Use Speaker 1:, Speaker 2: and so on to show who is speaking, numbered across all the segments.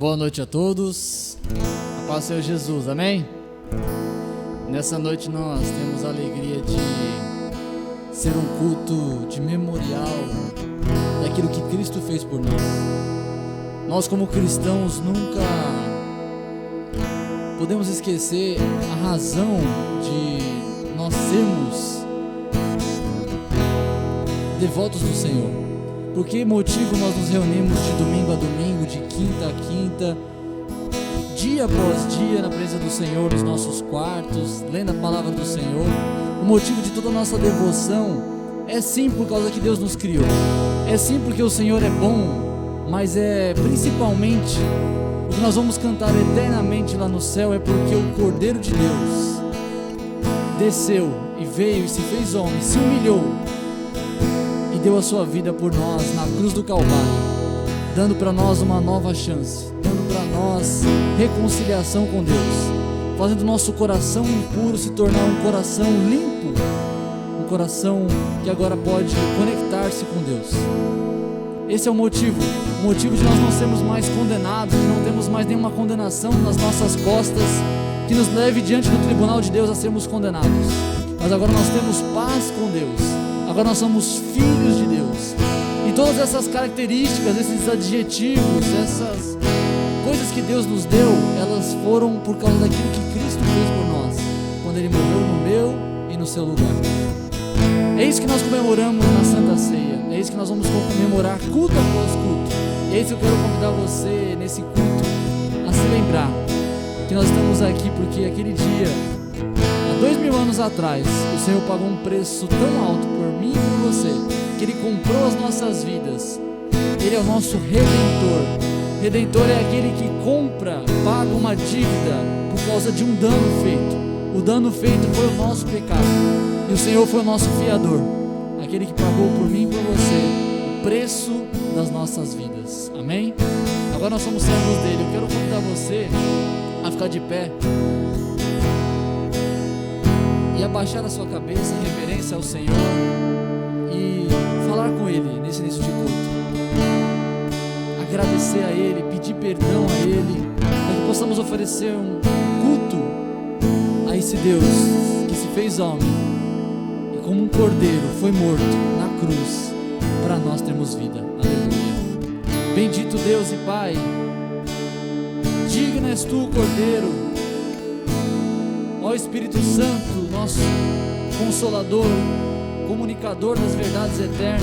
Speaker 1: Boa noite a todos, a paz do Senhor Jesus, amém? Nessa noite nós temos a alegria de ser um culto de memorial daquilo que Cristo fez por nós. Nós como cristãos nunca podemos esquecer a razão de nós sermos devotos do Senhor. Por que motivo nós nos reunimos de domingo a domingo, de quinta a quinta, dia após dia na presença do Senhor, nos nossos quartos, lendo a palavra do Senhor? O motivo de toda a nossa devoção é sim por causa que Deus nos criou, é sim porque o Senhor é bom, mas é principalmente o que nós vamos cantar eternamente lá no céu, é porque o Cordeiro de Deus desceu e veio e se fez homem, se humilhou e deu a sua vida por nós na cruz do Calvário, dando para nós uma nova chance, dando para nós reconciliação com Deus, fazendo nosso coração impuro se tornar um coração limpo, um coração que agora pode conectar-se com Deus. Esse é o motivo de nós não sermos mais condenados, de não termos mais nenhuma condenação nas nossas costas que nos leve diante do tribunal de Deus a sermos condenados. Mas agora nós temos paz com Deus, agora nós somos filhos de Deus. E todas essas características, esses adjetivos, essas coisas que Deus nos deu, elas foram por causa daquilo que Cristo fez por nós, quando Ele morreu no meu e no seu lugar. É isso que nós comemoramos na Santa Ceia, é isso que nós vamos comemorar culto após culto. E é isso que eu quero convidar você nesse culto a se lembrar que nós estamos aqui porque aquele dia, há 2000 anos atrás, o Senhor pagou um preço tão alto por mim e por você, que Ele comprou as nossas vidas. Ele é o nosso Redentor. Redentor é aquele que compra, paga uma dívida por causa de um dano feito. O dano feito foi o nosso pecado, e o Senhor foi o nosso fiador, aquele que pagou por mim e por você o preço das nossas vidas, amém? Agora nós somos servos dele. Eu quero convidar você a ficar de pé e abaixar a sua cabeça em reverência ao Senhor e falar com Ele nesse início de culto, agradecer a Ele, pedir perdão a Ele, para que possamos oferecer um culto a esse Deus que se fez homem e como um cordeiro foi morto na cruz para nós termos vida. Aleluia. Bendito Deus e Pai, digno és tu, Cordeiro, ó Espírito Santo, nosso Consolador, comunicador das verdades eternas,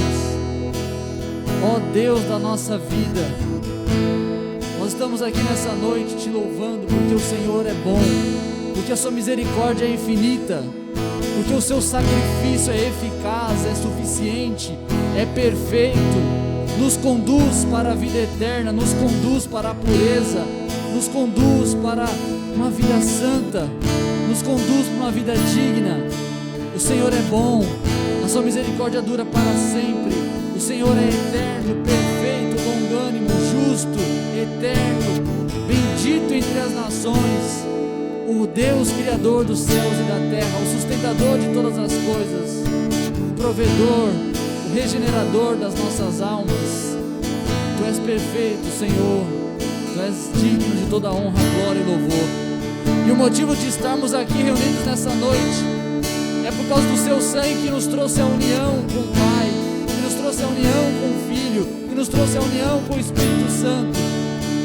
Speaker 1: ó Deus da nossa vida. Nós estamos aqui nessa noite te louvando porque o Senhor é bom, porque a sua misericórdia é infinita, porque o seu sacrifício é eficaz, é suficiente, é perfeito, nos conduz para a vida eterna, nos conduz para a pureza, nos conduz para uma vida santa, nos conduz para uma vida digna. O Senhor é bom, a sua misericórdia dura para sempre, o Senhor é eterno, perfeito, longânimo, justo, eterno, bendito entre as nações, o Deus Criador dos céus e da terra, o sustentador de todas as coisas, o provedor, o regenerador das nossas almas. Tu és perfeito, Senhor, Tu és digno de toda honra, glória e louvor. E o motivo de estarmos aqui reunidos nessa noite é por causa do Seu sangue que nos trouxe a união com o Pai, que nos trouxe a união com o Filho, que nos trouxe a união com o Espírito Santo.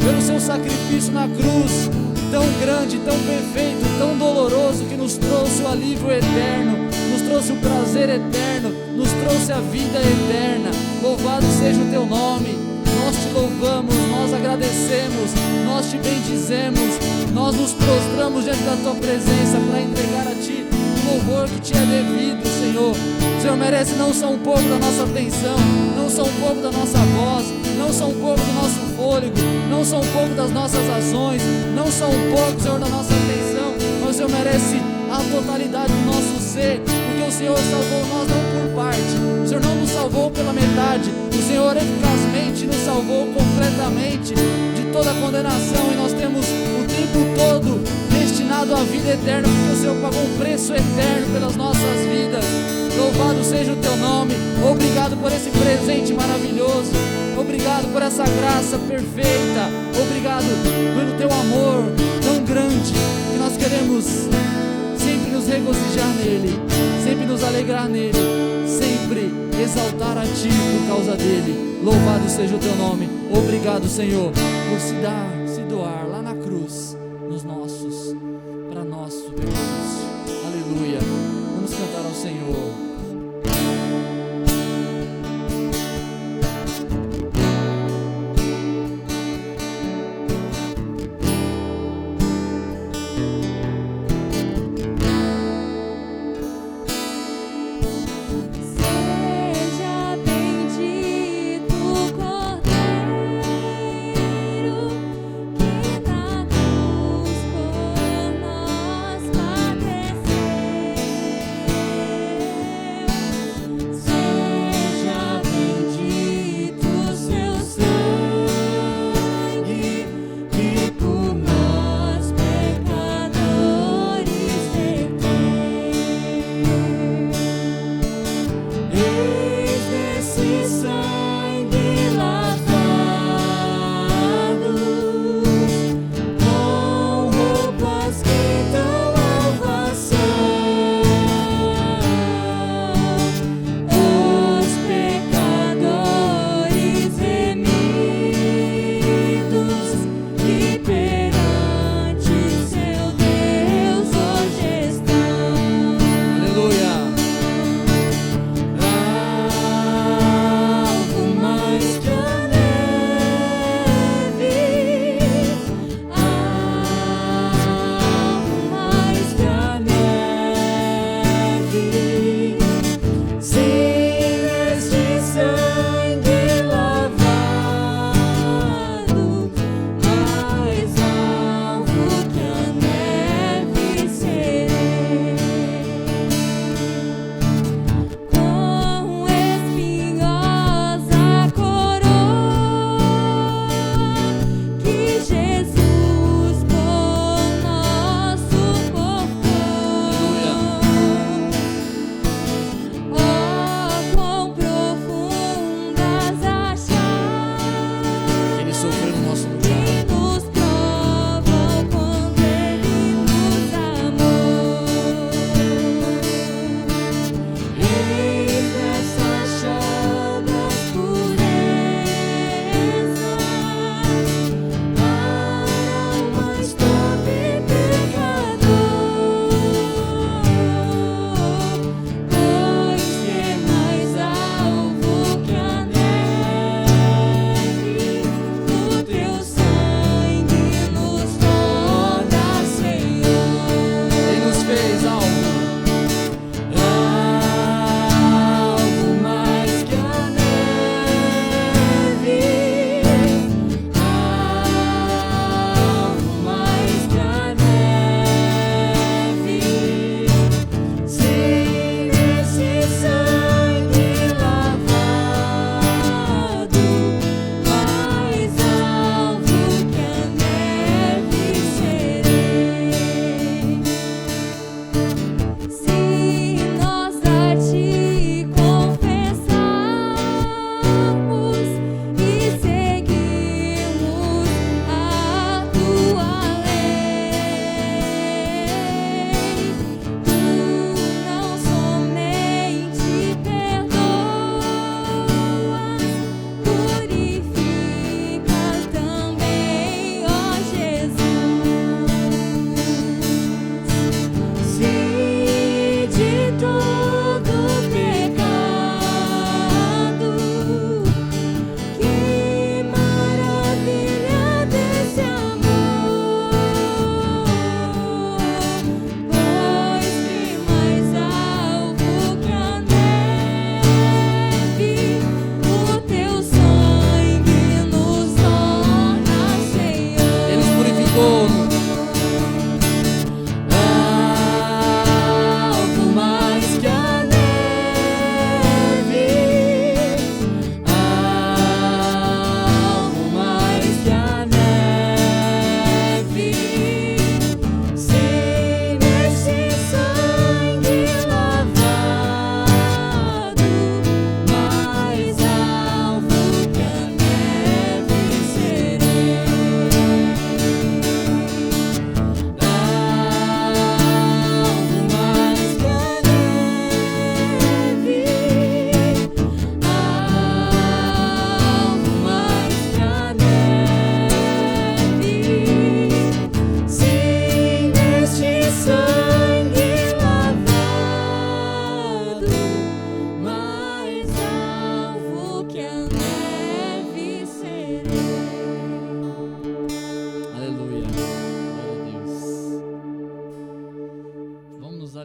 Speaker 1: Pelo Seu sacrifício na cruz, tão grande, tão perfeito, tão doloroso, que nos trouxe o alívio eterno, nos trouxe o prazer eterno, nos trouxe a vida eterna. Louvado seja o Teu nome. Nós Te louvamos, nós agradecemos, nós Te bendizemos, nós nos prostramos diante da Tua presença para entregar a Ti o louvor que Te é devido, Senhor. O Senhor merece não só um pouco da nossa atenção, não só um pouco da nossa voz, não só um pouco do nosso fôlego, não só um pouco das nossas ações, não só um pouco, Senhor, da nossa atenção, mas o Senhor merece a totalidade do nosso ser, porque o Senhor salvou nós não por parte, o Senhor não nos salvou pela metade, o Senhor eficazmente nos salvou completamente de toda a condenação, e nós temos o tempo todo destinado à vida eterna, porque o Senhor Senhor pagou um preço eterno pelas nossas vidas. Louvado seja o teu nome. Obrigado por esse presente maravilhoso. Obrigado por essa graça perfeita. Obrigado pelo teu amor tão grande, que nós queremos sempre nos regozijar nele, sempre nos alegrar nele, sempre exaltar a ti por causa dele. Louvado seja o teu nome. Obrigado, Senhor, por se doar lá na cruz, para nosso benefício. Aleluia. Vamos cantar ao Senhor.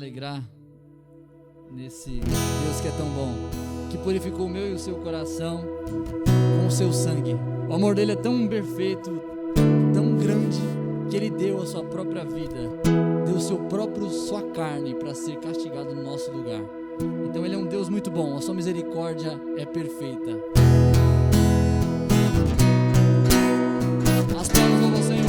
Speaker 1: alegrar nesse Deus que é tão bom, que purificou o meu e o seu coração com o seu sangue. O amor dele é tão perfeito, tão grande, que ele deu a sua própria vida, deu sua carne para ser castigado no nosso lugar. Então ele é um Deus muito bom, a sua misericórdia é perfeita. As palmas vão ao Senhor.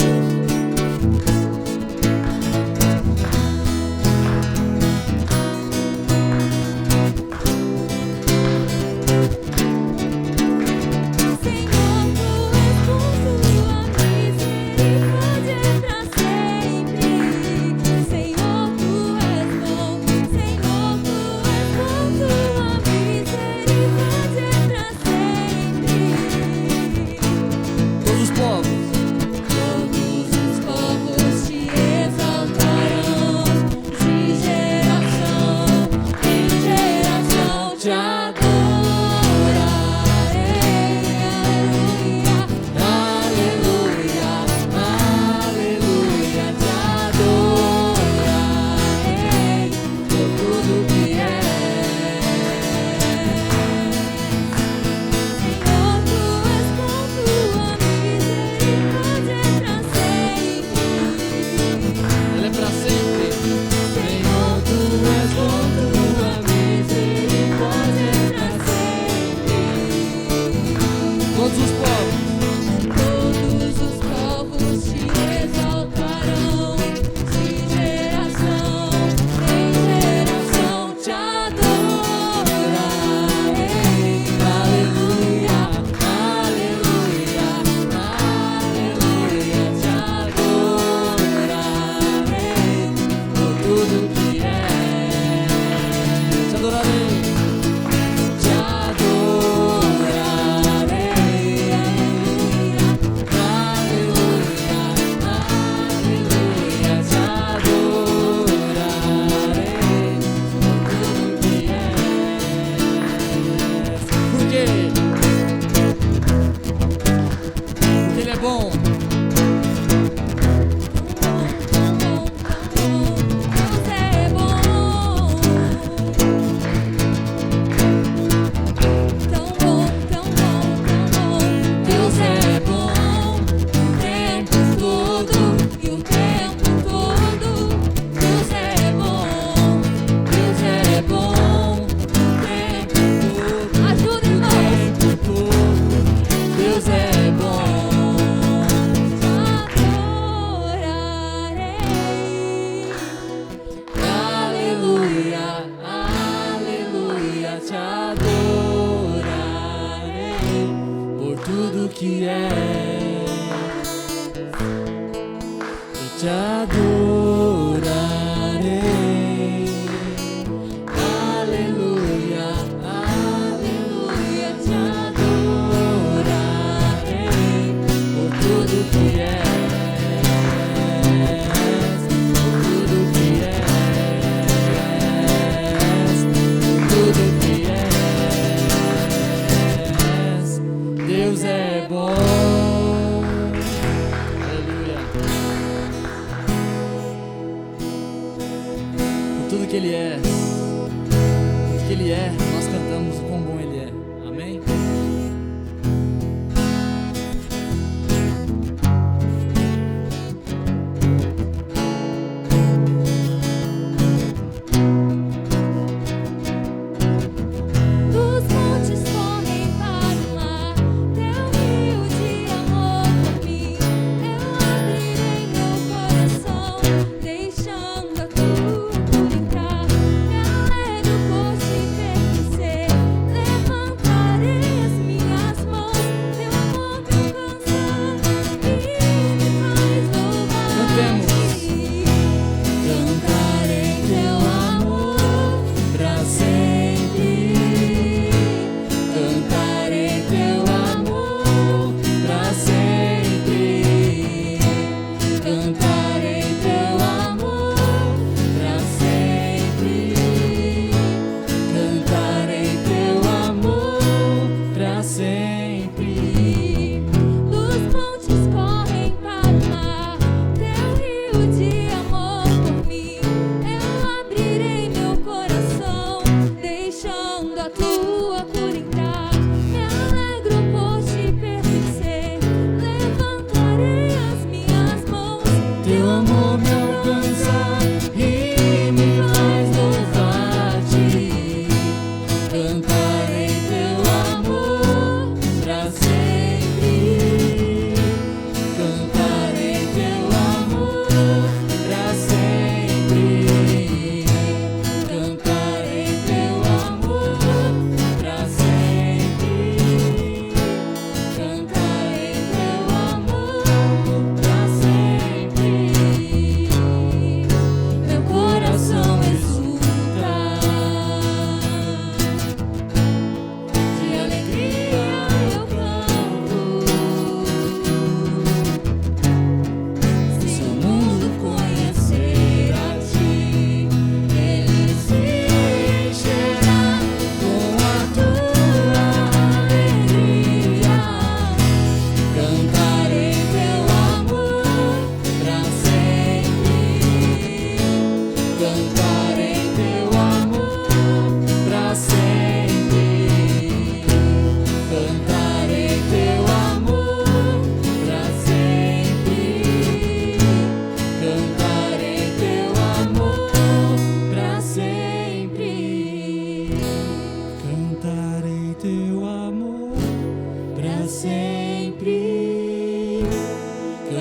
Speaker 2: Deixando a tua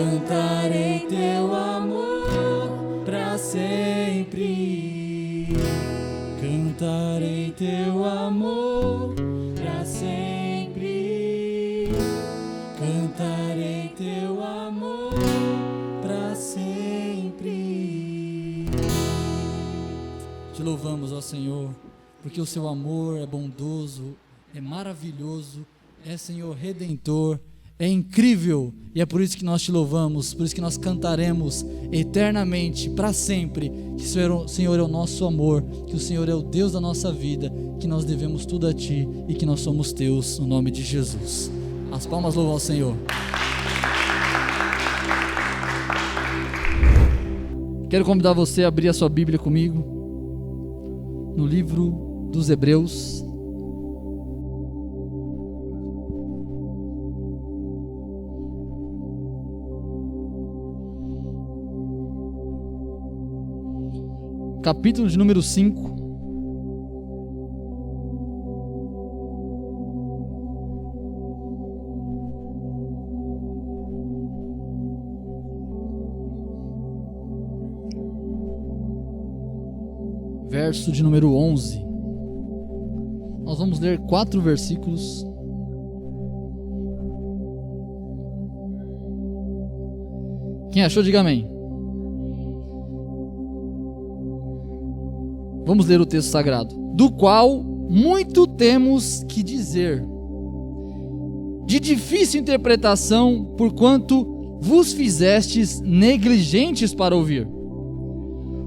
Speaker 1: Cantarei teu amor pra sempre. Cantarei teu amor pra sempre. Cantarei teu amor pra sempre. Te louvamos, ó Senhor, porque o seu amor é bondoso, é maravilhoso, é, Senhor, redentor, é incrível, e é por isso que nós te louvamos, por isso que nós cantaremos eternamente, para sempre, que o Senhor é o nosso amor, que o Senhor é o Deus da nossa vida, que nós devemos tudo a Ti e que nós somos Teus, no nome de Jesus. As palmas louvam ao Senhor. Quero convidar você a abrir a sua Bíblia comigo, no livro dos Hebreus. Capítulo de número 5. Verso de número 11. Nós vamos ler 4 versículos. Quem achou, diga amém. Vamos ler o texto sagrado. Do qual muito temos que dizer, de difícil interpretação, porquanto vos fizestes negligentes para ouvir.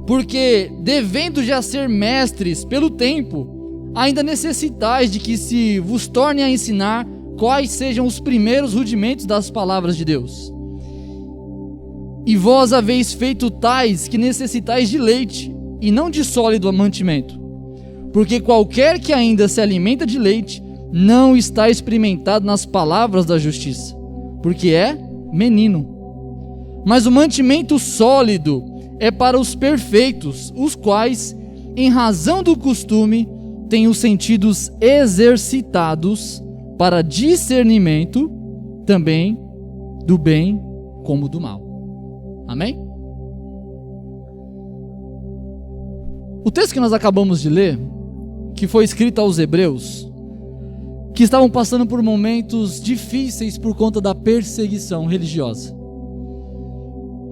Speaker 1: Porque, devendo já ser mestres pelo tempo, ainda necessitais de que se vos torne a ensinar quais sejam os primeiros rudimentos das palavras de Deus. E vós haveis feito tais que necessitais de leite, e não de sólido mantimento. Porque qualquer que ainda se alimenta de leite, não está experimentado nas palavras da justiça, porque é menino. Mas o mantimento sólido é para os perfeitos, os quais, em razão do costume, têm os sentidos exercitados para discernimento, também do bem como do mal. Amém? O texto que nós acabamos de ler, que foi escrito aos hebreus, que estavam passando por momentos difíceis por conta da perseguição religiosa.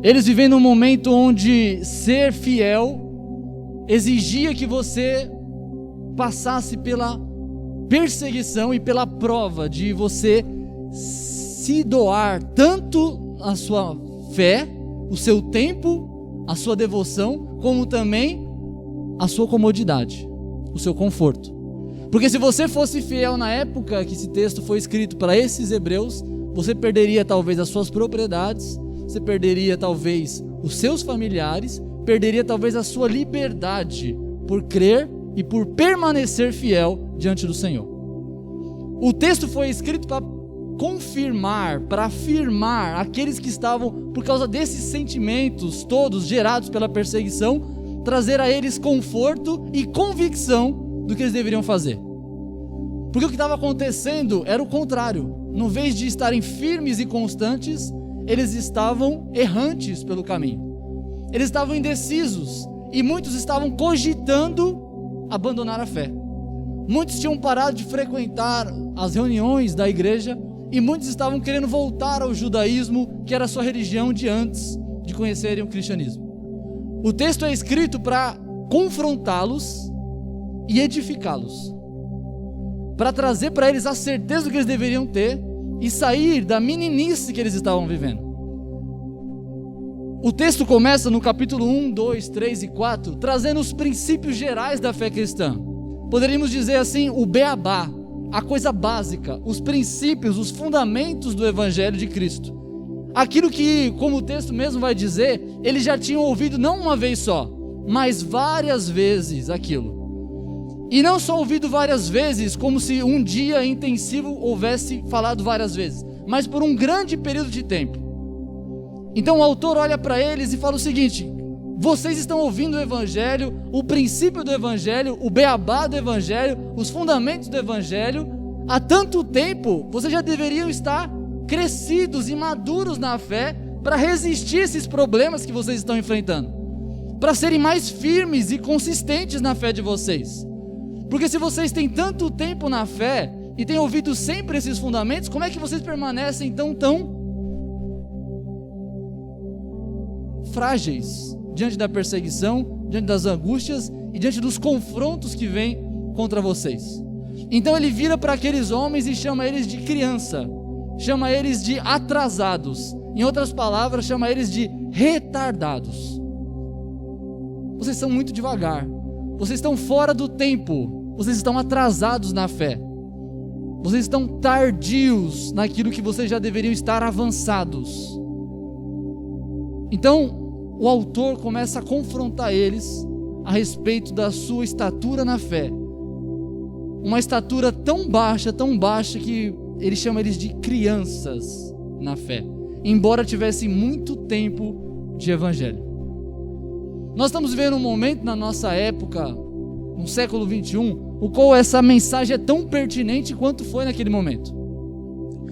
Speaker 1: Eles vivendo um momento onde ser fiel exigia que você passasse pela perseguição e pela prova de você se doar tanto a sua fé, o seu tempo, a sua devoção, como também a sua comodidade, o seu conforto. Porque se você fosse fiel na época que esse texto foi escrito para esses hebreus, você perderia talvez as suas propriedades, você perderia talvez os seus familiares, perderia talvez a sua liberdade por crer e por permanecer fiel diante do Senhor. O texto foi escrito para confirmar, para afirmar aqueles que estavam, por causa desses sentimentos todos gerados pela perseguição, trazer a eles conforto e convicção do que eles deveriam fazer. Porque o que estava acontecendo era o contrário. No vez de estarem firmes e constantes, eles estavam errantes pelo caminho. Eles estavam indecisos e muitos estavam cogitando abandonar a fé. Muitos tinham parado de frequentar as reuniões da igreja e muitos estavam querendo voltar ao judaísmo, que era a sua religião de antes de conhecerem o cristianismo. O texto é escrito para confrontá-los e edificá-los, para trazer para eles a certeza do que eles deveriam ter e sair da meninice que eles estavam vivendo. O texto começa no capítulo 1, 2, 3 e 4, trazendo os princípios gerais da fé cristã. Poderíamos dizer assim, o beabá, a coisa básica, os princípios, os fundamentos do Evangelho de Cristo. Aquilo que, como o texto mesmo vai dizer, eles já tinham ouvido não uma vez só, mas várias vezes aquilo. E não só ouvido várias vezes, como se um dia intensivo houvesse falado várias vezes, mas por um grande período de tempo. Então o autor olha para eles e fala o seguinte: vocês estão ouvindo o Evangelho, o princípio do Evangelho, o beabá do Evangelho, os fundamentos do Evangelho, há tanto tempo, vocês já deveriam estar crescidos e maduros na fé para resistir a esses problemas que vocês estão enfrentando, para serem mais firmes e consistentes na fé de vocês. Porque se vocês têm tanto tempo na fé e têm ouvido sempre esses fundamentos, como é que vocês permanecem tão frágeis diante da perseguição, diante das angústias e diante dos confrontos que vêm contra vocês? Então ele vira para aqueles homens e chama eles de criança, chama eles de atrasados, em outras palavras, chama eles de retardados. Vocês são muito devagar, vocês estão fora do tempo, vocês estão atrasados na fé, vocês estão tardios naquilo que vocês já deveriam estar avançados. Então o autor começa a confrontar eles a respeito da sua estatura na fé, uma estatura tão baixa que ele chama eles de crianças na fé, embora tivessem muito tempo de evangelho. Nós estamos vivendo um momento na nossa época, no século 21, o qual essa mensagem é tão pertinente quanto foi naquele momento.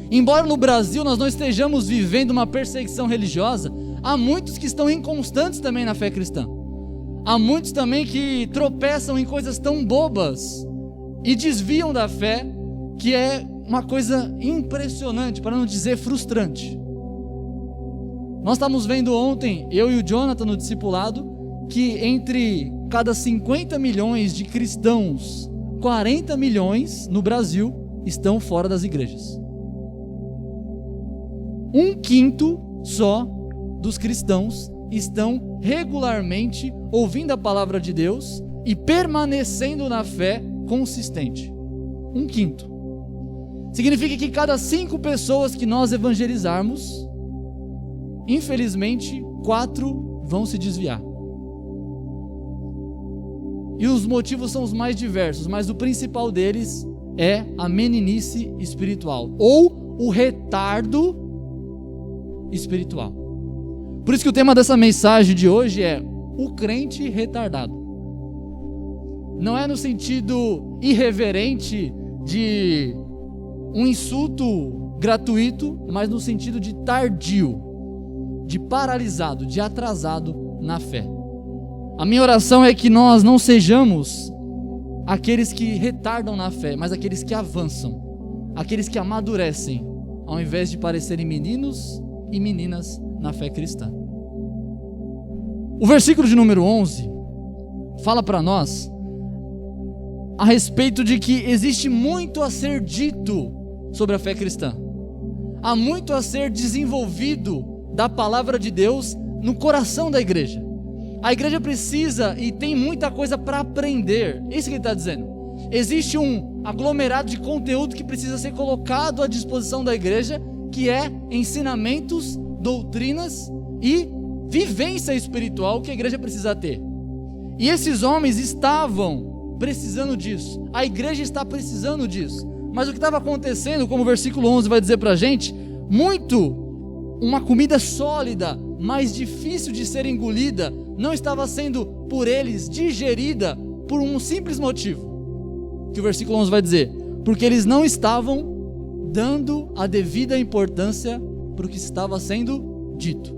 Speaker 1: Embora no Brasil nós não estejamos vivendo uma perseguição religiosa, há muitos que estão inconstantes também na fé cristã. Há muitos também que tropeçam em coisas tão bobas e desviam da fé, que é uma coisa impressionante, para não dizer frustrante. Nós estamos vendo ontem, eu e o Jonathan no discipulado, que entre cada 50 milhões de cristãos, 40 milhões no Brasil estão fora das igrejas. 1/5 só dos cristãos estão regularmente ouvindo a palavra de Deus e permanecendo na fé consistente. 1/5. Significa que cada 5 pessoas que nós evangelizarmos, infelizmente 4 vão se desviar. E os motivos são os mais diversos, mas o principal deles é a meninice espiritual, ou o retardo espiritual. Por isso que o tema dessa mensagem de hoje é o crente retardado. Não é no sentido irreverente de um insulto gratuito, mas no sentido de tardio, de paralisado, de atrasado na fé. A minha oração é que nós não sejamos aqueles que retardam na fé, mas aqueles que avançam, aqueles que amadurecem, ao invés de parecerem meninos e meninas na fé cristã. O versículo de número 11 fala para nós a respeito de que existe muito a ser dito sobre a fé cristã. Há muito a ser desenvolvido da palavra de Deus no coração da igreja. A igreja precisa e tem muita coisa para aprender. Isso que ele está dizendo. Existe um aglomerado de conteúdo que precisa ser colocado à disposição da igreja, que é ensinamentos, doutrinas e vivência espiritual que a igreja precisa ter. E esses homens estavam precisando disso. A igreja está precisando disso. Mas o que estava acontecendo, como o versículo 11 vai dizer para a gente, uma comida sólida, mais difícil de ser engolida, não estava sendo por eles digerida por um simples motivo, que o versículo 11 vai dizer, porque eles não estavam dando a devida importância para o que estava sendo dito.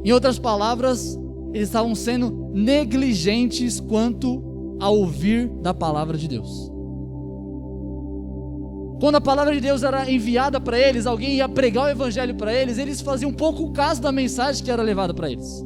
Speaker 1: Em outras palavras, eles estavam sendo negligentes quanto a ouvir da palavra de Deus. Quando a palavra de Deus era enviada para eles, alguém ia pregar o evangelho para eles, eles faziam pouco caso da mensagem que era levada para eles.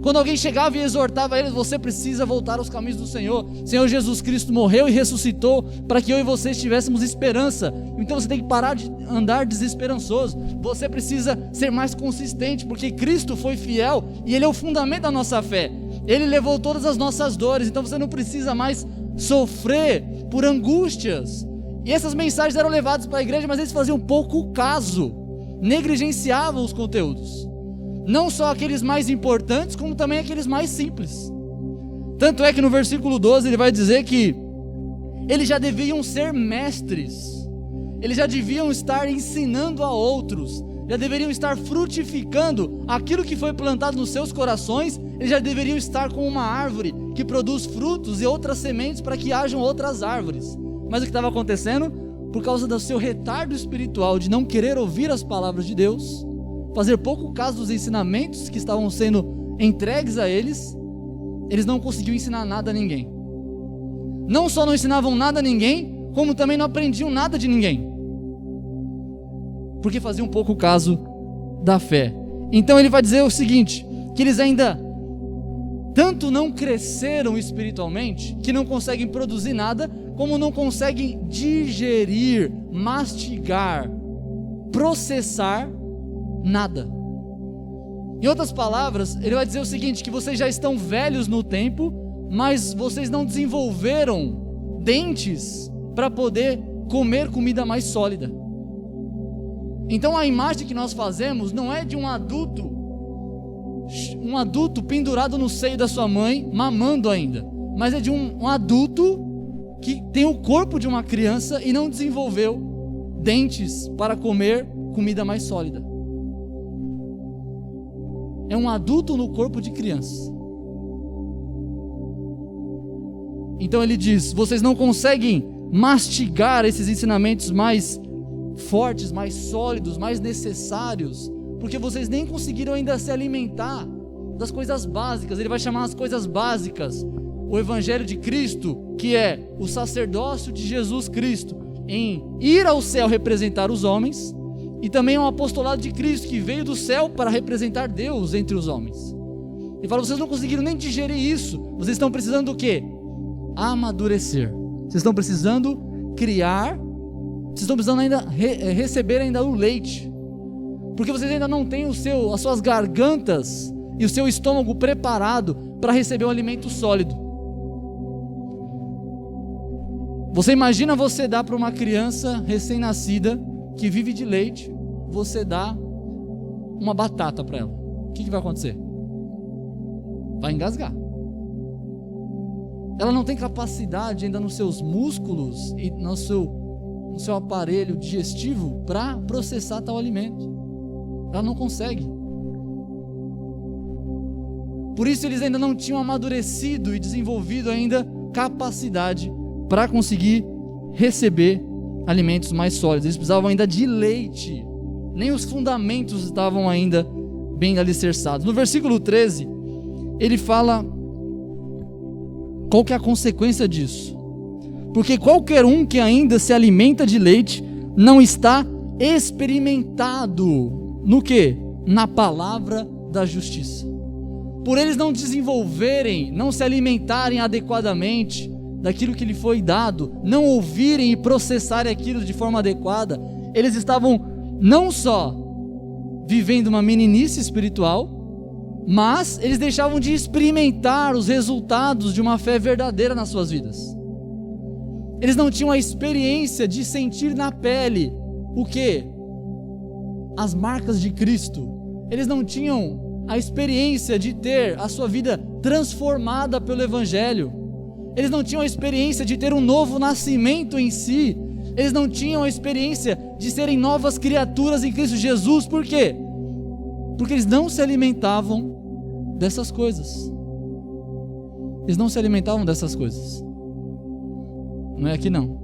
Speaker 1: Quando alguém chegava e exortava eles, você precisa voltar aos caminhos do Senhor. Senhor Jesus Cristo morreu e ressuscitou para que eu e você tivéssemos esperança. Então você tem que parar de andar desesperançoso. Você precisa ser mais consistente, porque Cristo foi fiel e Ele é o fundamento da nossa fé. Ele levou todas as nossas dores, então você não precisa mais sofrer por angústias. E essas mensagens eram levadas para a igreja, mas eles faziam pouco caso, negligenciavam os conteúdos. Não só aqueles mais importantes, como também aqueles mais simples. Tanto é que no versículo 12 ele vai dizer que eles já deviam ser mestres, eles já deviam estar ensinando a outros, já deveriam estar frutificando aquilo que foi plantado nos seus corações, eles já deveriam estar como uma árvore que produz frutos e outras sementes para que hajam outras árvores. Mas o que estava acontecendo? Por causa do seu retardo espiritual de não querer ouvir as palavras de Deus, fazer pouco caso dos ensinamentos que estavam sendo entregues a eles, eles não conseguiam ensinar nada a ninguém. Não só não ensinavam nada a ninguém, como também não aprendiam nada de ninguém, porque faziam pouco caso da fé. Então ele vai dizer o seguinte, que eles ainda tanto não cresceram espiritualmente, que não conseguem produzir nada, como não conseguem digerir, mastigar, processar nada. Em outras palavras, ele vai dizer o seguinte, que vocês já estão velhos no tempo, mas vocês não desenvolveram dentes para poder comer comida mais sólida. Então a imagem que nós fazemos não é de um adulto pendurado no seio da sua mãe, mamando ainda, mas é de um adulto que tem o corpo de uma criança e não desenvolveu dentes para comer comida mais sólida. É um adulto no corpo de criança. Então ele diz, vocês não conseguem mastigar esses ensinamentos mais fortes, mais sólidos, mais necessários, porque vocês nem conseguiram ainda se alimentar das coisas básicas. Ele vai chamar as coisas básicas o Evangelho de Cristo, que é o sacerdócio de Jesus Cristo em ir ao céu representar os homens, e também o apostolado de Cristo, que veio do céu para representar Deus entre os homens. Ele fala, vocês não conseguiram nem digerir isso, vocês estão precisando do quê? Amadurecer. Vocês estão precisando criar, vocês estão precisando ainda receber ainda o leite, porque vocês ainda não têm as suas gargantas e o seu estômago preparado para receber um alimento sólido. Você imagina você dar para uma criança recém-nascida que vive de leite, você dá uma batata para ela, o que vai acontecer? Vai engasgar. Ela não tem capacidade ainda nos seus músculos e no seu aparelho digestivo para processar tal alimento. Ela não consegue. Por isso eles ainda não tinham amadurecido e desenvolvido ainda capacidade para conseguir receber alimentos mais sólidos. Eles precisavam ainda de leite. Nem os fundamentos estavam ainda bem alicerçados. No versículo 13, ele fala qual que é a consequência disso. Porque qualquer um que ainda se alimenta de leite não está experimentado no quê? Na palavra da justiça. Por eles não desenvolverem, não se alimentarem adequadamente daquilo que lhe foi dado, não ouvirem e processarem aquilo de forma adequada, eles estavam não só vivendo uma meninice espiritual, mas eles deixavam de experimentar os resultados de uma fé verdadeira nas suas vidas. Eles não tinham a experiência de sentir na pele o quê? As marcas de Cristo. Eles não tinham a experiência de ter a sua vida transformada pelo Evangelho. Eles não tinham a experiência de ter um novo nascimento em si. Eles não tinham a experiência de serem novas criaturas em Cristo Jesus. Por quê? Porque eles não se alimentavam dessas coisas. Eles não se alimentavam dessas coisas. Não é aqui não.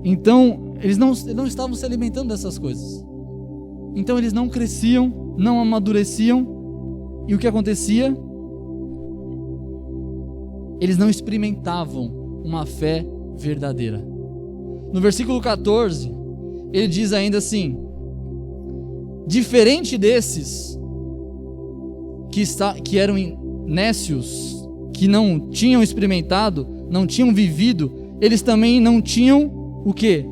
Speaker 1: Então, eles não estavam se alimentando dessas coisas. Então eles não cresciam, não amadureciam. E o que acontecia? Eles não experimentavam uma fé verdadeira. No versículo 14, ele diz ainda assim: diferente desses que eram nécios, que não tinham experimentado, não tinham vivido, eles também não tinham o quê?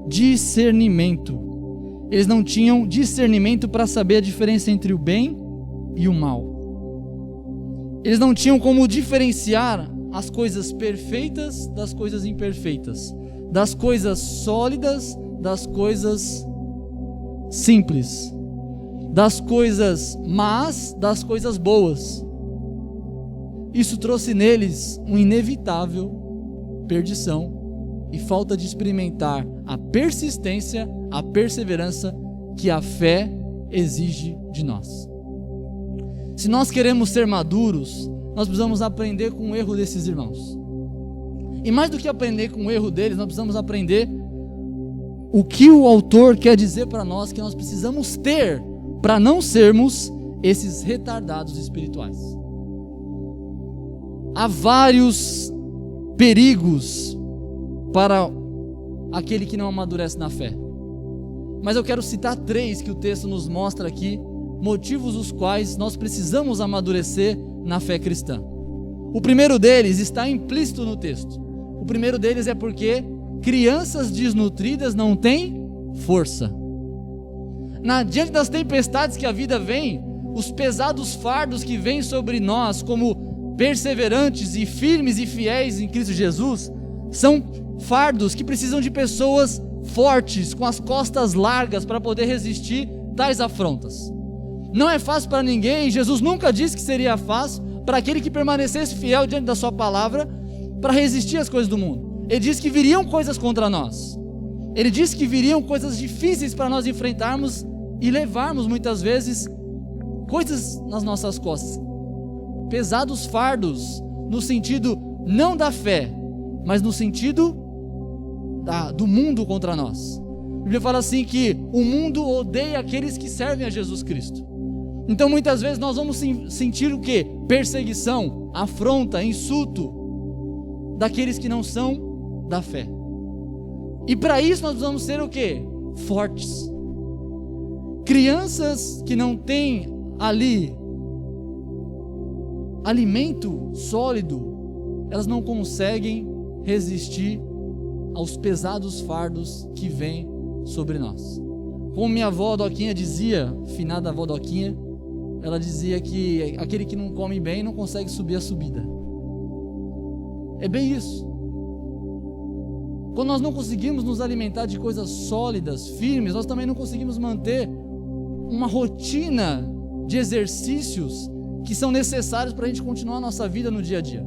Speaker 1: Discernimento. Eles não tinham discernimento para saber a diferença entre o bem e o mal. Eles não tinham como diferenciar as coisas perfeitas das coisas imperfeitas, das coisas sólidas das coisas simples, das coisas más das coisas boas. Isso trouxe neles uma inevitável perdição e falta de experimentar a persistência, a perseverança que a fé exige de nós. Se nós queremos ser maduros, nós precisamos aprender com o erro desses irmãos. E mais do que aprender com o erro deles, nós precisamos aprender o que o autor quer dizer para nós que nós precisamos ter para não sermos esses retardados espirituais. Há vários perigos para aquele que não amadurece na fé. Mas eu quero citar 3 que o texto nos mostra aqui, motivos os quais nós precisamos amadurecer na fé cristã. O primeiro deles está implícito no texto. O primeiro deles é porque crianças desnutridas não têm força. Diante das tempestades que a vida vem, os pesados fardos que vêm sobre nós como perseverantes e firmes e fiéis em Cristo Jesus, são fardos que precisam de pessoas fortes, com as costas largas para poder resistir tais afrontas. Não é fácil para ninguém. Jesus nunca disse que seria fácil para aquele que permanecesse fiel diante da sua palavra para resistir às coisas do mundo. Ele disse que viriam coisas contra nós. Ele disse que viriam coisas difíceis para nós enfrentarmos e levarmos muitas vezes coisas nas nossas costas. Pesados fardos, no sentido não da fé, mas no sentido do mundo contra nós. A Bíblia fala assim que o mundo odeia aqueles que servem a Jesus Cristo. Então muitas vezes nós vamos sentir o quê? Perseguição, afronta, insulto daqueles que não são da fé. E para isso nós precisamos ser o quê? Fortes. Crianças que não têm ali alimento sólido, elas não conseguem resistir aos pesados fardos que vêm sobre nós. Como minha avó Doquinha dizia, finada avó Doquinha, ela dizia que aquele que não come bem não consegue subir a subida. É bem isso. Quando nós não conseguimos nos alimentar de coisas sólidas, firmes, nós também não conseguimos manter uma rotina de exercícios que são necessários para a gente continuar a nossa vida no dia a dia.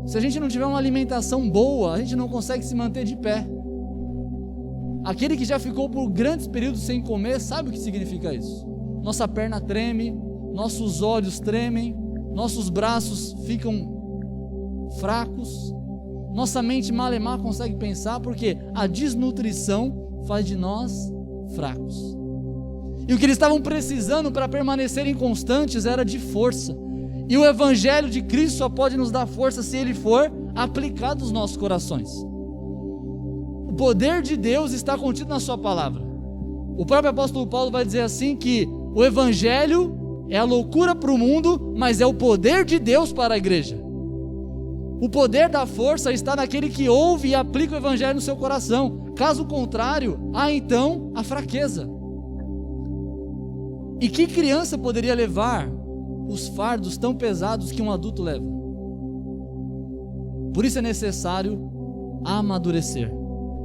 Speaker 1: Se a gente não tiver uma alimentação boa, a gente não consegue se manter de pé. Aquele que já ficou por grandes períodos sem comer, sabe o que significa isso? Nossa perna treme, nossos olhos tremem, nossos braços ficam fracos, nossa mente malemar consegue pensar, porque a desnutrição faz de nós fracos. E o que eles estavam precisando para permanecerem constantes era de força. E o Evangelho de Cristo só pode nos dar força se ele for aplicado nos nossos corações. O poder de Deus está contido na sua palavra. O próprio apóstolo Paulo vai dizer assim que o Evangelho é a loucura para o mundo, mas é o poder de Deus para a igreja. O poder da força está naquele que ouve e aplica o Evangelho no seu coração. Caso contrário, há então a fraqueza. E que criança poderia levar os fardos tão pesados que um adulto leva? Por isso é necessário amadurecer,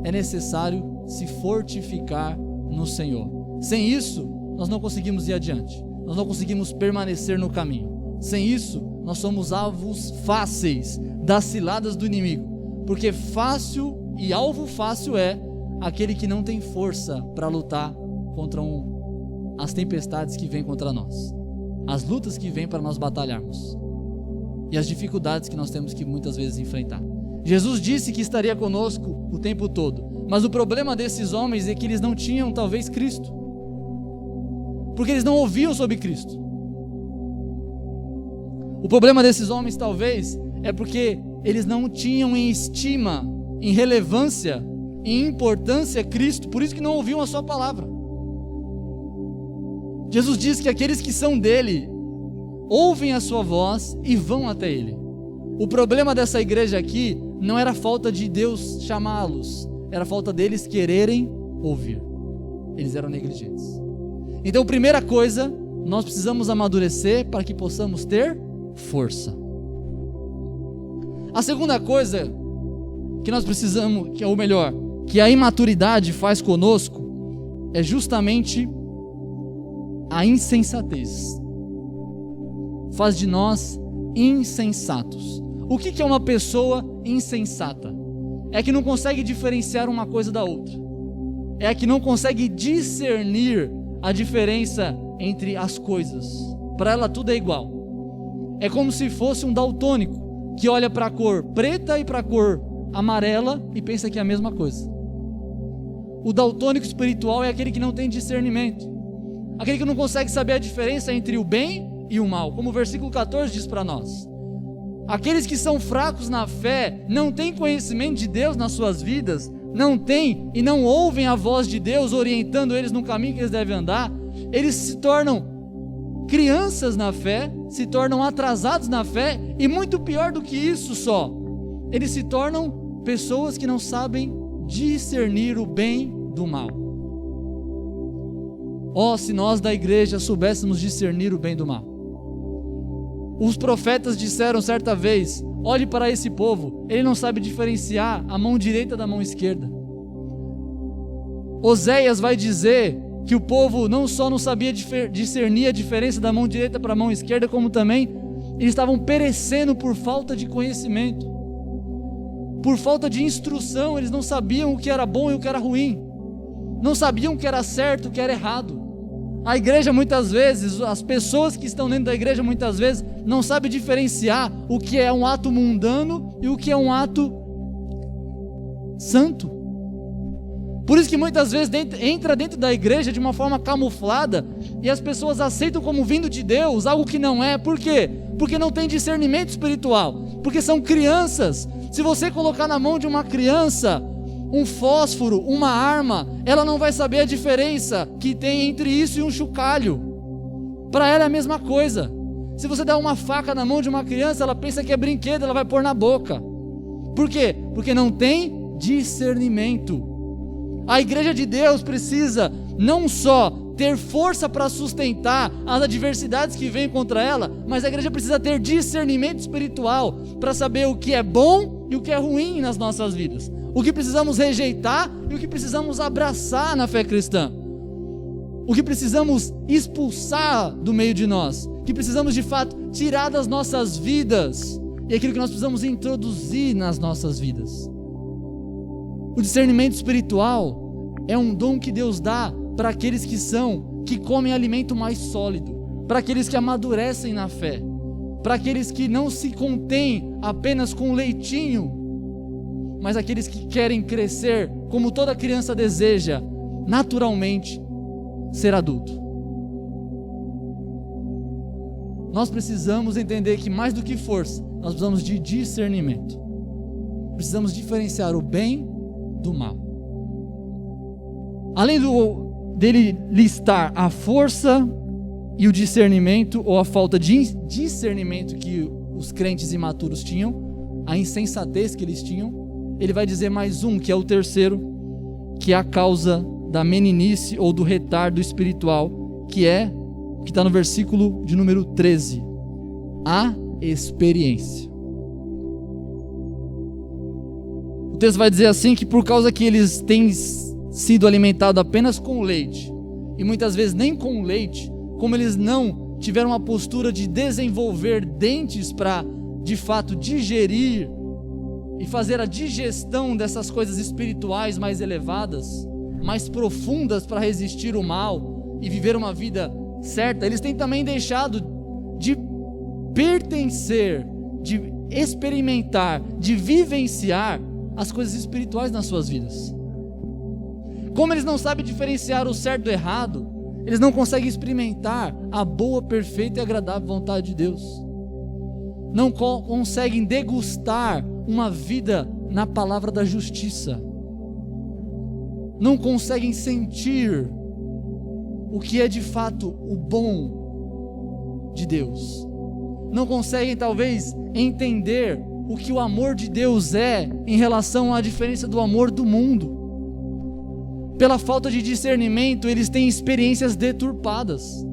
Speaker 1: é necessário se fortificar no Senhor. Sem isso, nós não conseguimos ir adiante, nós não conseguimos permanecer no caminho. Sem isso, nós somos alvos fáceis das ciladas do inimigo, porque fácil e alvo fácil é aquele que não tem força para lutar contra as tempestades que vêm contra nós, as lutas que vêm para nós batalharmos e as dificuldades que nós temos que muitas vezes enfrentar. Jesus disse que estaria conosco o tempo todo, mas o problema desses homens é que eles não tinham talvez Cristo, porque eles não ouviam sobre Cristo. O problema desses homens talvez é porque eles não tinham em estima, em relevância, em importância Cristo, por isso que não ouviam a sua palavra. Jesus diz que aqueles que são dele ouvem a sua voz e vão até ele. O problema dessa igreja aqui não era a falta de Deus chamá-los, era a falta deles quererem ouvir. Eles eram negligentes. Então, primeira coisa, nós precisamos amadurecer para que possamos ter força. A segunda coisa que nós precisamos, que a imaturidade faz conosco, é justamente a insensatez. Faz de nós insensatos. O que é uma pessoa insensata? É que não consegue diferenciar uma coisa da outra. É que não consegue discernir a diferença entre as coisas. Para ela tudo é igual. É como se fosse um daltônico que olha para a cor preta e para a cor amarela e pensa que é a mesma coisa. O daltônico espiritual é aquele que não tem discernimento, aquele que não consegue saber a diferença entre o bem e o mal, como o versículo 14 diz para nós. Aqueles que são fracos na fé, não têm conhecimento de Deus nas suas vidas, não têm e não ouvem a voz de Deus orientando eles no caminho que eles devem andar, eles se tornam crianças na fé, se tornam atrasados na fé, e muito pior do que isso só, eles se tornam pessoas que não sabem discernir o bem do mal. Se nós da igreja soubéssemos discernir o bem do mal. Os profetas disseram certa vez: olhe para esse povo, ele não sabe diferenciar a mão direita da mão esquerda. Oséias vai dizer que o povo não só não sabia discernir a diferença da mão direita para a mão esquerda, como também eles estavam perecendo por falta de conhecimento, por falta de instrução. Eles não sabiam o que era bom e o que era ruim, não sabiam o que era certo e o que era errado. A igreja muitas vezes, as pessoas que estão dentro da igreja muitas vezes não sabem diferenciar o que é um ato mundano e o que é um ato santo. Por isso que muitas vezes entra dentro da igreja de uma forma camuflada e as pessoas aceitam como vindo de Deus algo que não é. Por quê? Porque não tem discernimento espiritual, porque são crianças. Se você colocar na mão de uma criança um fósforo, uma arma, ela não vai saber a diferença que tem entre isso e um chocalho. Para ela é a mesma coisa. Se você der uma faca na mão de uma criança, ela pensa que é brinquedo, ela vai pôr na boca. Por quê? Porque não tem discernimento. A igreja de Deus precisa não só ter força para sustentar as adversidades que vêm contra ela, mas a igreja precisa ter discernimento espiritual para saber o que é bom e o que é ruim nas nossas vidas, o que precisamos rejeitar e o que precisamos abraçar na fé cristã, o que precisamos expulsar do meio de nós, o que precisamos de fato tirar das nossas vidas e aquilo que nós precisamos introduzir nas nossas vidas. O discernimento espiritual é um dom que Deus dá para aqueles que comem alimento mais sólido, para aqueles que amadurecem na fé, para aqueles que não se contêm apenas com leitinho, mas aqueles que querem crescer como toda criança deseja, naturalmente, ser adulto. Nós precisamos entender que mais do que força, nós precisamos de discernimento. Precisamos diferenciar o bem do mal. Além dele listar a força e o discernimento, ou a falta de discernimento que os crentes imaturos tinham, a insensatez que eles tinham, ele vai dizer mais um, que é o terceiro, que é a causa da meninice ou do retardo espiritual, que está no versículo de número 13, a experiência. O texto vai dizer assim, que por causa que eles têm sido alimentados apenas com leite, e muitas vezes nem com leite, como eles não tiveram uma postura de desenvolver dentes para de fato digerir e fazer a digestão dessas coisas espirituais mais elevadas, mais profundas, para resistir o mal e viver uma vida certa, eles têm também deixado de pertencer, de experimentar, de vivenciar as coisas espirituais nas suas vidas. Como eles não sabem diferenciar o certo do errado, eles não conseguem experimentar a boa, perfeita e agradável vontade de Deus, não conseguem degustar uma vida na palavra da justiça, não conseguem sentir o que é de fato o bom de Deus, não conseguem talvez entender o que o amor de Deus é em relação à diferença do amor do mundo. Pela falta de discernimento, eles têm experiências deturpadas,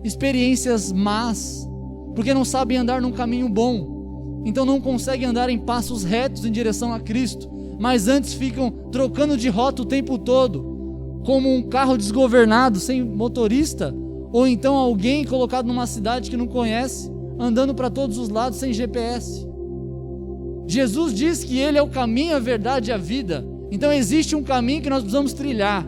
Speaker 1: experiências más, porque não sabem andar num caminho bom, então não conseguem andar em passos retos em direção a Cristo, mas antes ficam trocando de rota o tempo todo, como um carro desgovernado, sem motorista, ou então alguém colocado numa cidade que não conhece, andando para todos os lados sem GPS. Jesus diz que Ele é o caminho, a verdade e a vida. Então existe um caminho que nós precisamos trilhar,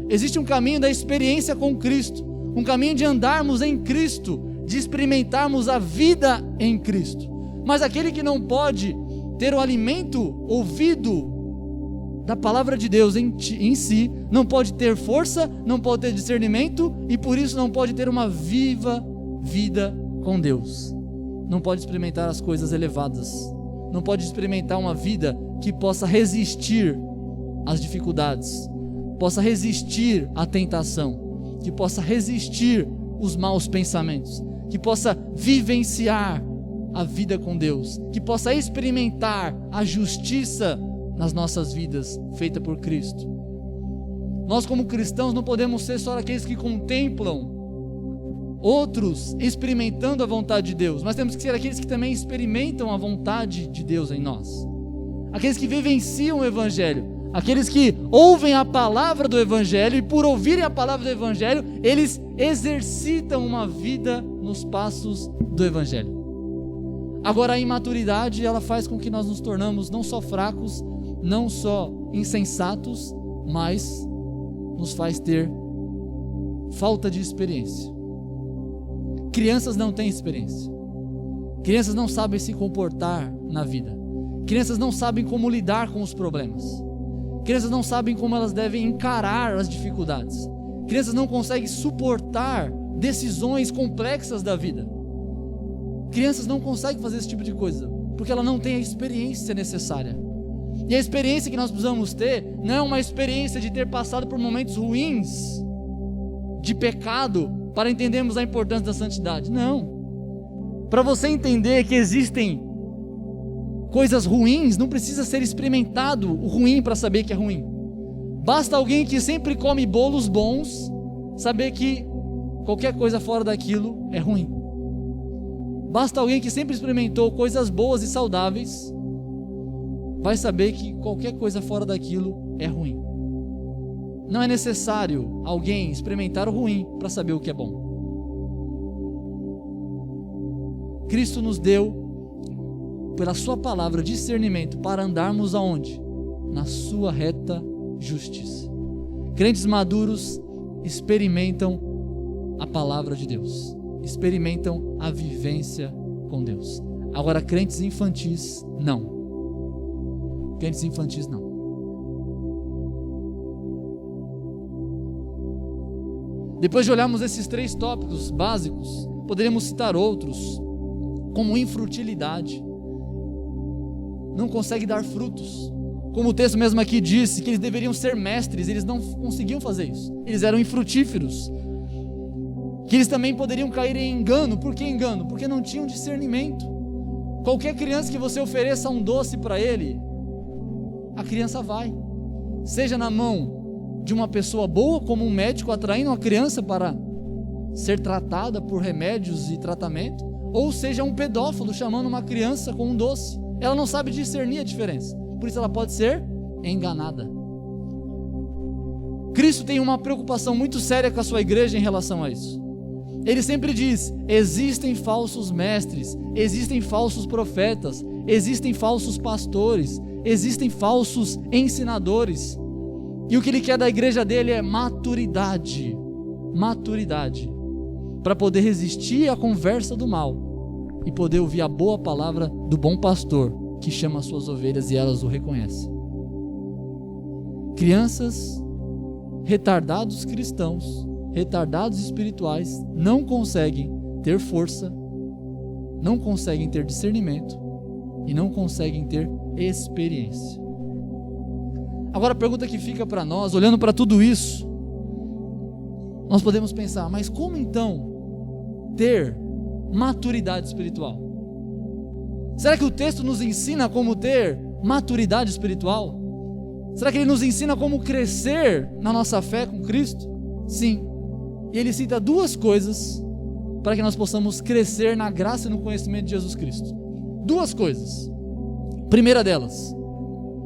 Speaker 1: existe um caminho da experiência com Cristo, um caminho de andarmos em Cristo, de experimentarmos a vida em Cristo. Mas aquele que não pode ter o alimento ouvido da palavra de Deus em si não pode ter força, não pode ter discernimento e por isso não pode ter uma viva vida com Deus. Não pode experimentar as coisas elevadas, não pode experimentar uma vida que possa resistir às dificuldades, possa resistir à tentação, que possa resistir os maus pensamentos, que possa vivenciar a vida com Deus, que possa experimentar a justiça nas nossas vidas, feita por Cristo. Nós como cristãos não podemos ser só aqueles que contemplam outros experimentando a vontade de Deus, mas temos que ser aqueles que também experimentam a vontade de Deus em nós, aqueles que vivenciam o Evangelho, aqueles que ouvem a palavra do Evangelho e por ouvirem a palavra do Evangelho, eles exercitam uma vida nos passos do Evangelho. Agora a imaturidade, ela faz com que nós nos tornamos não só fracos, não só insensatos, mas nos faz ter falta de experiência. Crianças não têm experiência. Crianças não sabem se comportar na vida. Crianças não sabem como lidar com os problemas. Crianças não sabem como elas devem encarar as dificuldades. Crianças não conseguem suportar decisões complexas da vida. Crianças não conseguem fazer esse tipo de coisa, porque ela não tem a experiência necessária. E a experiência que nós precisamos ter não é uma experiência de ter passado por momentos ruins, de pecado, para entendermos a importância da santidade. Não. Para você entender que existem coisas ruins, não precisa ser experimentado o ruim para saber que é ruim. Basta alguém que sempre come bolos bons saber que qualquer coisa fora daquilo é ruim. Basta alguém que sempre experimentou coisas boas e saudáveis vai saber que qualquer coisa fora daquilo é ruim. Não é necessário alguém experimentar o ruim para saber o que é bom. Cristo nos deu, pela sua palavra, discernimento para andarmos aonde? Na sua reta justiça. Crentes maduros experimentam a palavra de Deus, experimentam a vivência com Deus. Agora, crentes infantis, não. Crentes infantis, não. Depois de olharmos esses 3 tópicos básicos, poderíamos citar outros, como infrutilidade. Não consegue dar frutos. Como o texto mesmo aqui disse, que eles deveriam ser mestres, eles não conseguiam fazer isso. Eles eram infrutíferos. Que eles também poderiam cair em engano. Por que engano? Porque não tinham discernimento. Qualquer criança que você ofereça um doce para ele, a criança vai. Seja na mão de uma pessoa boa, como um médico atraindo uma criança para ser tratada por remédios e tratamento, ou seja um pedófilo chamando uma criança com um doce. Ela não sabe discernir a diferença, por isso ela pode ser enganada. Cristo tem uma preocupação muito séria com a sua igreja em relação a isso. Ele sempre diz: existem falsos mestres, existem falsos profetas, existem falsos pastores, existem falsos ensinadores. E o que ele quer da igreja dele é maturidade. Maturidade. Para poder resistir à conversa do mal e poder ouvir a boa palavra do bom pastor, que chama as suas ovelhas e elas o reconhecem. Crianças, retardados cristãos, retardados espirituais, não conseguem ter força, não conseguem ter discernimento e não conseguem ter experiência. Agora a pergunta que fica para nós, olhando para tudo isso, nós podemos pensar: mas como então ter maturidade espiritual? Será que o texto nos ensina como ter maturidade espiritual? Será que ele nos ensina como crescer na nossa fé com Cristo? Sim. E ele cita 2 coisas para que nós possamos crescer na graça e no conhecimento de Jesus Cristo. 2 coisas. Primeira delas,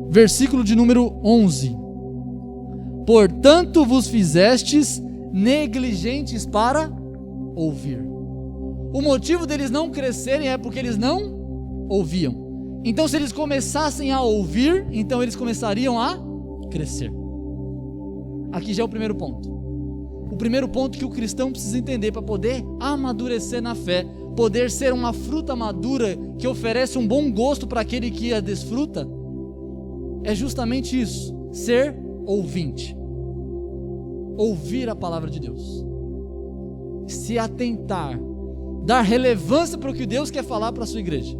Speaker 1: versículo de número 11. Portanto vos fizestes negligentes para ouvir. O motivo deles não crescerem é porque eles não ouviam. Então, se eles começassem a ouvir, então eles começariam a crescer. Aqui já é o primeiro ponto. O primeiro ponto que o cristão precisa entender para poder amadurecer na fé, poder ser uma fruta madura que oferece um bom gosto para aquele que a desfruta, é justamente isso: ser ouvinte. Ouvir a palavra de Deus. Se atentar. Dar relevância para o que Deus quer falar para a sua igreja.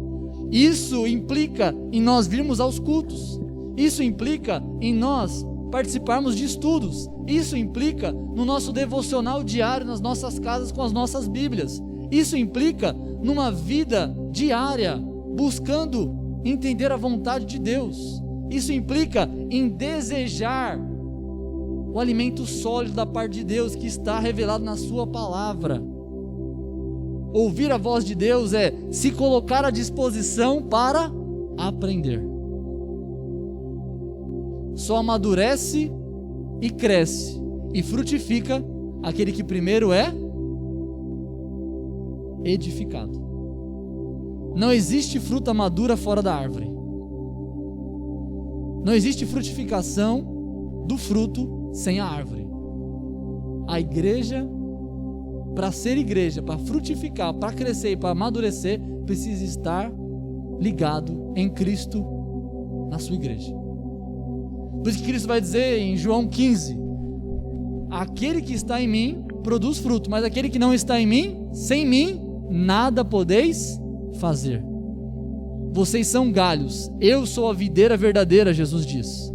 Speaker 1: Isso implica em nós virmos aos cultos. Isso implica em nós participarmos de estudos. Isso implica no nosso devocional diário nas nossas casas com as nossas Bíblias. Isso implica numa vida diária, buscando entender a vontade de Deus. Isso implica em desejar o alimento sólido da parte de Deus que está revelado na sua palavra. Ouvir a voz de Deus é se colocar à disposição para aprender. Só amadurece e cresce e frutifica aquele que primeiro é edificado. Não existe fruta madura fora da árvore. Não existe frutificação do fruto sem a árvore. A igreja, para ser igreja, para frutificar, para crescer e para amadurecer, precisa estar ligado em Cristo na sua igreja. Por isso que Cristo vai dizer em João 15: aquele que está em mim produz fruto, mas aquele que não está em mim, sem mim, nada podeis fazer. Vocês são galhos, eu sou a videira verdadeira, Jesus diz.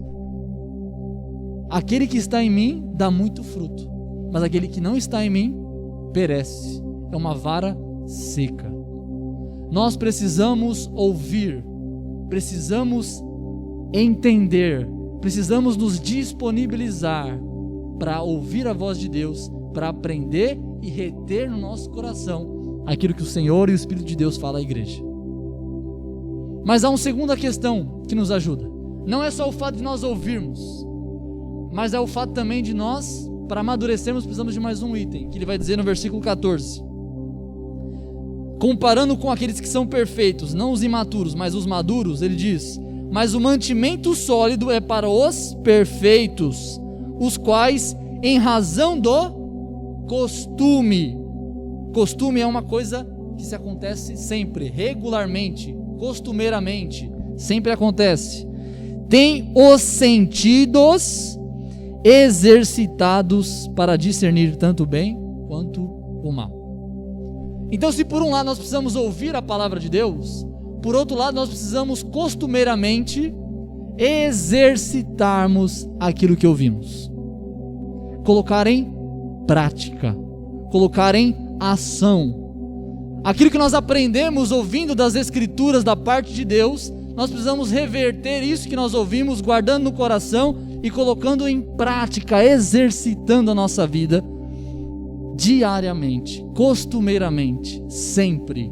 Speaker 1: Aquele que está em mim dá muito fruto, mas aquele que não está em mim perece, é uma vara seca. Nós precisamos ouvir, precisamos entender, precisamos nos disponibilizar para ouvir a voz de Deus, para aprender e reter no nosso coração aquilo que o Senhor e o Espírito de Deus fala à igreja. Mas há uma segunda questão que nos ajuda. Não é só o fato de nós ouvirmos, mas é o fato também de nós, para amadurecermos, precisamos de mais um item, que ele vai dizer no versículo 14. Comparando com aqueles que são perfeitos, não os imaturos, mas os maduros, ele diz: mas o mantimento sólido é para os perfeitos, os quais, em razão do costume é uma coisa que se acontece sempre, regularmente, costumeiramente, sempre acontece, tem os sentidos exercitados para discernir tanto o bem quanto o mal. Então, se por um lado nós precisamos ouvir a palavra de Deus, por outro lado nós precisamos costumeiramente exercitarmos aquilo que ouvimos, colocar em prática, colocar em ação. Aquilo que nós aprendemos ouvindo das Escrituras da parte de Deus, nós precisamos reverter isso que nós ouvimos, guardando no coração e colocando em prática, exercitando a nossa vida diariamente, costumeiramente, sempre.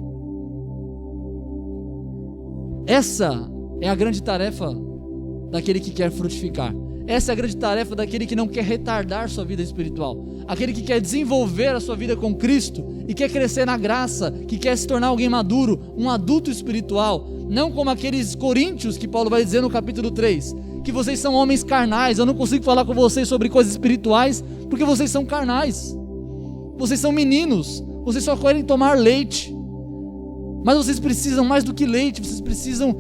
Speaker 1: Essa é a grande tarefa daquele que quer frutificar. Essa é a grande tarefa daquele que não quer retardar sua vida espiritual, aquele que quer desenvolver a sua vida com Cristo e quer crescer na graça, que quer se tornar alguém maduro, um adulto espiritual, não como aqueles coríntios que Paulo vai dizer no capítulo 3, que vocês são homens carnais, eu não consigo falar com vocês sobre coisas espirituais, porque vocês são carnais, vocês são meninos, vocês só querem tomar leite, mas vocês precisam mais do que leite, vocês precisam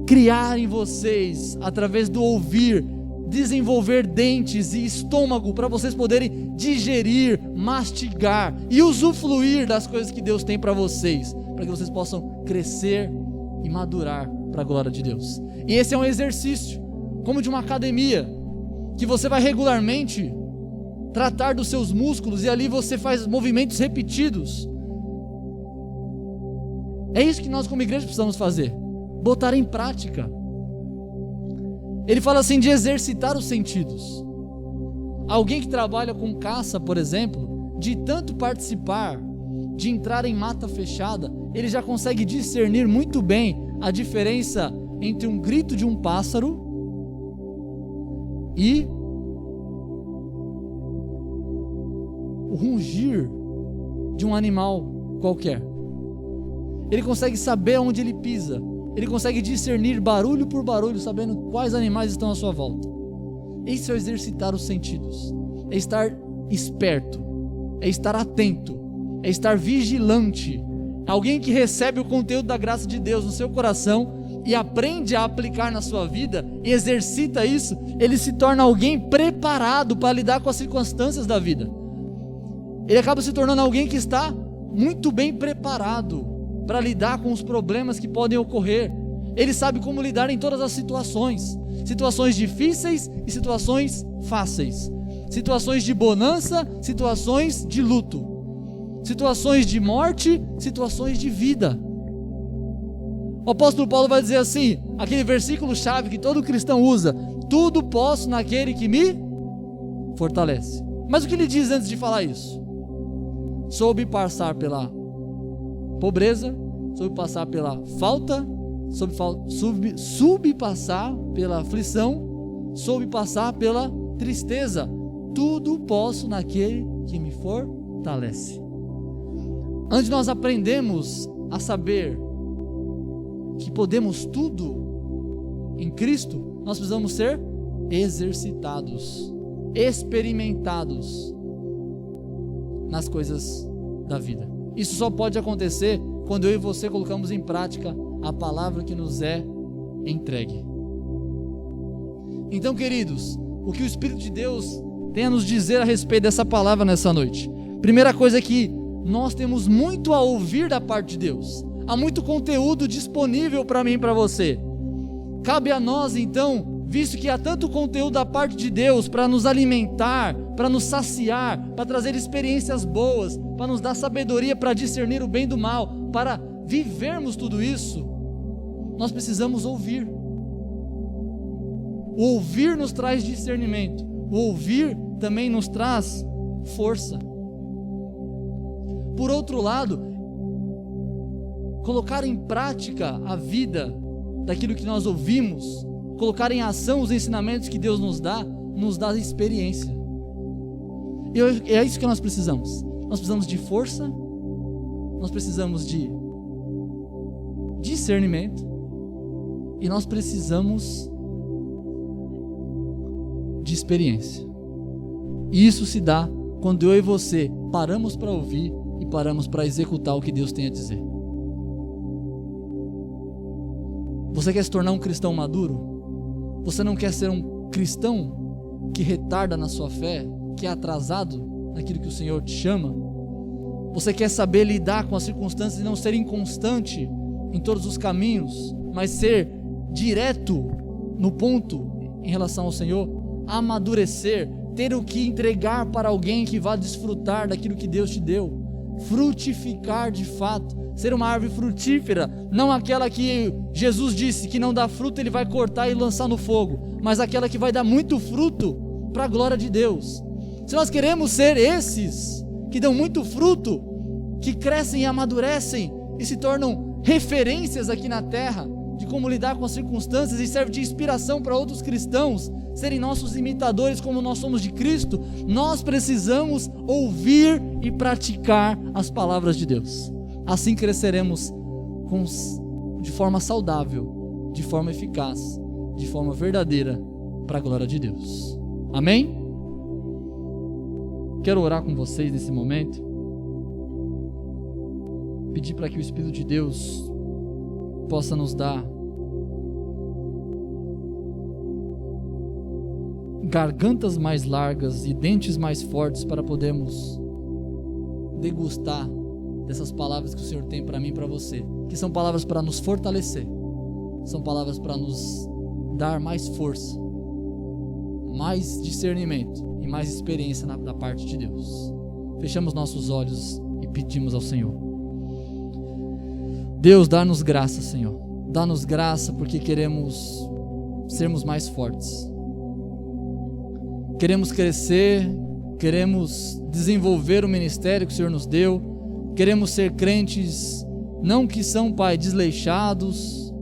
Speaker 1: criar em vocês, através do ouvir, desenvolver dentes e estômago para vocês poderem digerir, mastigar e usufruir das coisas que Deus tem para vocês, para que vocês possam crescer e madurar para a glória de Deus. E esse é um exercício, como de uma academia, que você vai regularmente tratar dos seus músculos e ali você faz movimentos repetidos. É isso que nós como igreja precisamos fazer, botar em prática. Ele fala assim de exercitar os sentidos. Alguém que trabalha com caça, por exemplo, de tanto participar, de entrar em mata fechada, ele já consegue discernir muito bem a diferença entre um grito de um pássaro e o rugir de um animal qualquer. Ele consegue saber onde ele pisa. Ele consegue discernir barulho por barulho, sabendo quais animais estão à sua volta. Isso é exercitar os sentidos. É estar esperto. É estar atento. É estar vigilante. Alguém que recebe o conteúdo da graça de Deus no seu coração e aprende a aplicar na sua vida e exercita isso, ele se torna alguém preparado para lidar com as circunstâncias da vida. Ele acaba se tornando alguém que está muito bem preparado para lidar com os problemas que podem ocorrer. Ele sabe como lidar em todas as situações, situações difíceis e situações fáceis, situações de bonança, situações de luto, situações de morte, situações de vida. O apóstolo Paulo vai dizer assim, aquele versículo chave que todo cristão usa: tudo posso naquele que me fortalece. Mas o que ele diz antes de falar isso? Soube passar pela pobreza, soube passar pela falta, soube passar pela aflição, soube passar pela tristeza. Tudo posso naquele que me fortalece. Antes nós aprendemos a saber que podemos tudo em Cristo, nós precisamos ser exercitados, experimentados nas coisas da vida. Isso só pode acontecer quando eu e você colocamos em prática a palavra que nos é entregue. Então, queridos, o que o Espírito de Deus tem a nos dizer a respeito dessa palavra nessa noite? Primeira coisa é que nós temos muito a ouvir da parte de Deus. Há muito conteúdo disponível para mim e para você. Cabe a nós então, visto que há tanto conteúdo da parte de Deus para nos alimentar, para nos saciar, para trazer experiências boas, para nos dar sabedoria para discernir o bem do mal, para vivermos tudo isso, nós precisamos ouvir. O ouvir nos traz discernimento, o ouvir também nos traz força. Por outro lado, colocar em prática a vida daquilo que nós ouvimos, colocar em ação os ensinamentos que Deus nos dá experiência. E é isso que nós precisamos. Nós precisamos de força, nós precisamos de discernimento e nós precisamos de experiência. E isso se dá quando eu e você paramos para ouvir e paramos para executar o que Deus tem a dizer. Você quer se tornar um cristão maduro? Você não quer ser um cristão que retarda na sua fé, que é atrasado naquilo que o Senhor te chama? Você quer saber lidar com as circunstâncias e não ser inconstante em todos os caminhos, mas ser direto no ponto em relação ao Senhor? Amadurecer, ter o que entregar para alguém que vá desfrutar daquilo que Deus te deu, frutificar de fato, ser uma árvore frutífera, não aquela que Jesus disse que não dá fruto, ele vai cortar e lançar no fogo, mas aquela que vai dar muito fruto para a glória de Deus. Se nós queremos ser esses que dão muito fruto, que crescem e amadurecem e se tornam referências aqui na terra de como lidar com as circunstâncias e serve de inspiração para outros cristãos serem nossos imitadores como nós somos de Cristo, nós precisamos ouvir e praticar as palavras de Deus. Assim cresceremos de forma saudável, de forma eficaz, de forma verdadeira, para a glória de Deus. Amém? Quero orar com vocês nesse momento, pedir para que o Espírito de Deus possa nos dar gargantas mais largas e dentes mais fortes para podermos degustar dessas palavras que o Senhor tem para mim e para você, que são palavras para nos fortalecer, são palavras para nos dar mais força, mais discernimento e mais experiência da parte de Deus. Fechamos nossos olhos e pedimos ao Senhor. Deus, dá-nos graça, Senhor, dá-nos graça porque queremos sermos mais fortes, queremos crescer, queremos desenvolver o ministério que o Senhor nos deu. Queremos ser crentes, não que são, Pai, desleixados,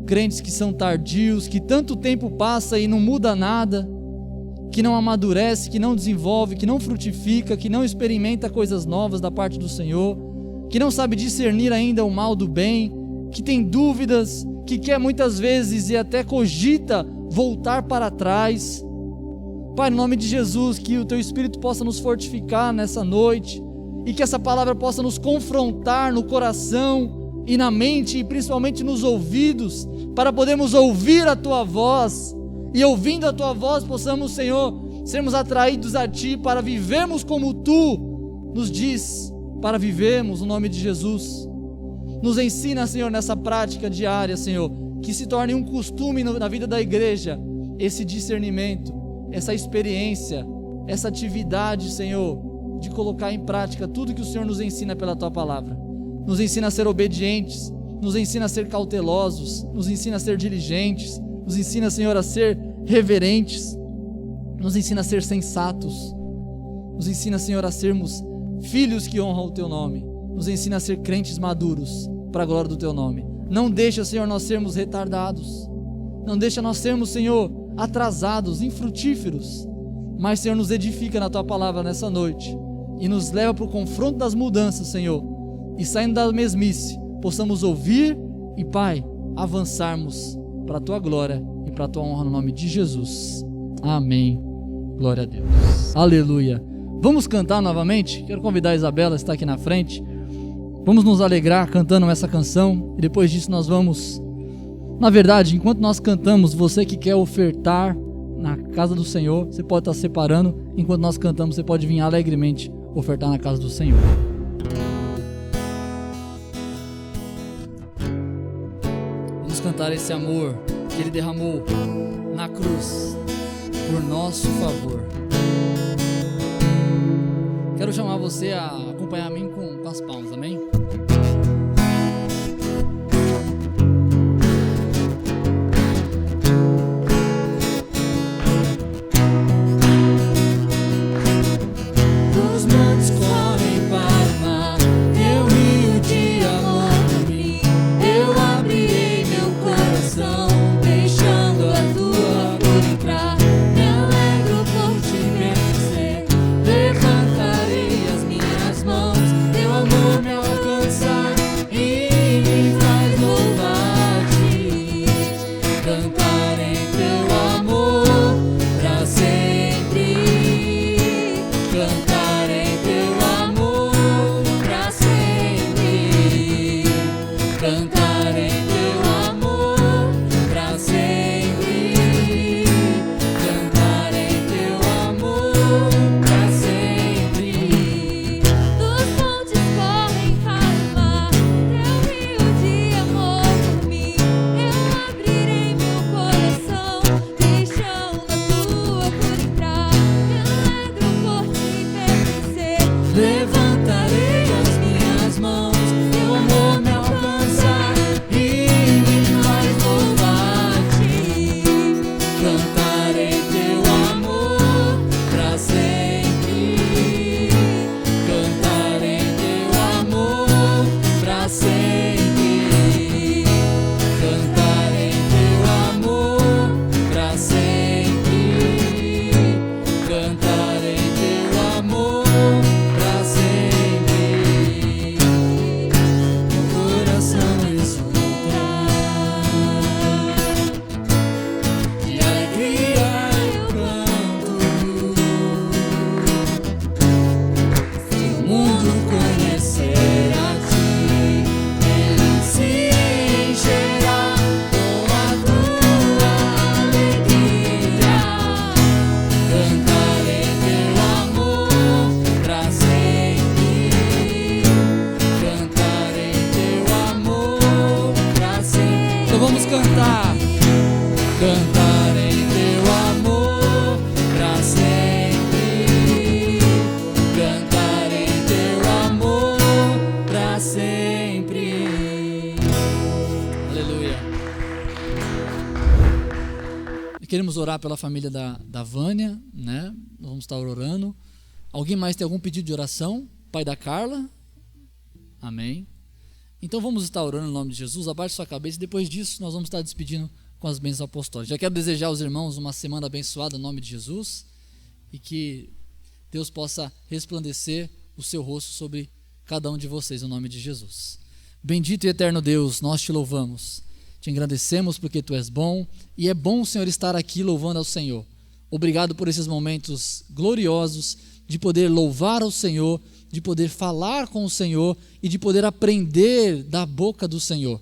Speaker 1: crentes que são tardios, que tanto tempo passa e não muda nada, que não amadurece, que não desenvolve, que não frutifica, que não experimenta coisas novas da parte do Senhor, que não sabe discernir ainda o mal do bem, que tem dúvidas, que quer muitas vezes e até cogita voltar para trás. Pai, no nome de Jesus, que o Teu Espírito possa nos fortificar nessa noite, e que essa palavra possa nos confrontar no coração, e na mente, e principalmente nos ouvidos, para podermos ouvir a Tua voz, e ouvindo a Tua voz, possamos, Senhor, sermos atraídos a Ti, para vivermos como Tu nos diz, para vivermos no nome de Jesus. Nos ensina, Senhor, nessa prática diária, Senhor, que se torne um costume na vida da igreja, esse discernimento, essa experiência, essa atividade, Senhor, de colocar em prática tudo que o Senhor nos ensina pela Tua palavra. Nos ensina a ser obedientes, nos ensina a ser cautelosos, nos ensina a ser diligentes, nos ensina, Senhor, a ser reverentes, nos ensina a ser sensatos, nos ensina, Senhor, a sermos filhos que honram o Teu nome, nos ensina a ser crentes maduros para a glória do Teu nome. Não deixa, Senhor, nós sermos retardados, não deixa nós sermos, Senhor, atrasados, infrutíferos, mas, Senhor, nos edifica na Tua palavra nessa noite e nos leva para o confronto das mudanças, Senhor, e saindo da mesmice, possamos ouvir e, Pai, avançarmos para a Tua glória e para a Tua honra no nome de Jesus. Amém. Glória a Deus. Aleluia. Vamos cantar novamente? Quero convidar a Isabela a estar aqui na frente. Vamos nos alegrar cantando essa canção e depois disso nós vamos... Na verdade, enquanto nós cantamos, você que quer ofertar na casa do Senhor, você pode estar separando. Enquanto nós cantamos, você pode vir alegremente ofertar na casa do Senhor. Vamos cantar esse amor que Ele derramou na cruz por nosso favor. Quero chamar você a acompanhar a mim com as palmas, amém? Queremos orar pela família da Vânia, né? Nós vamos estar orando. Alguém mais tem algum pedido de oração? Pai da Carla? Amém. Então vamos estar orando em nome de Jesus. Abaixe sua cabeça e depois disso nós vamos estar despedindo com as bênçãos apostólicas. Já quero desejar aos irmãos uma semana abençoada em nome de Jesus e que Deus possa resplandecer o seu rosto sobre cada um de vocês em nome de Jesus. Bendito e eterno Deus, nós te louvamos. Te engrandecemos porque Tu és bom e é bom, Senhor, estar aqui louvando ao Senhor. Obrigado por esses momentos gloriosos de poder louvar ao Senhor, de poder falar com o Senhor e de poder aprender da boca do Senhor.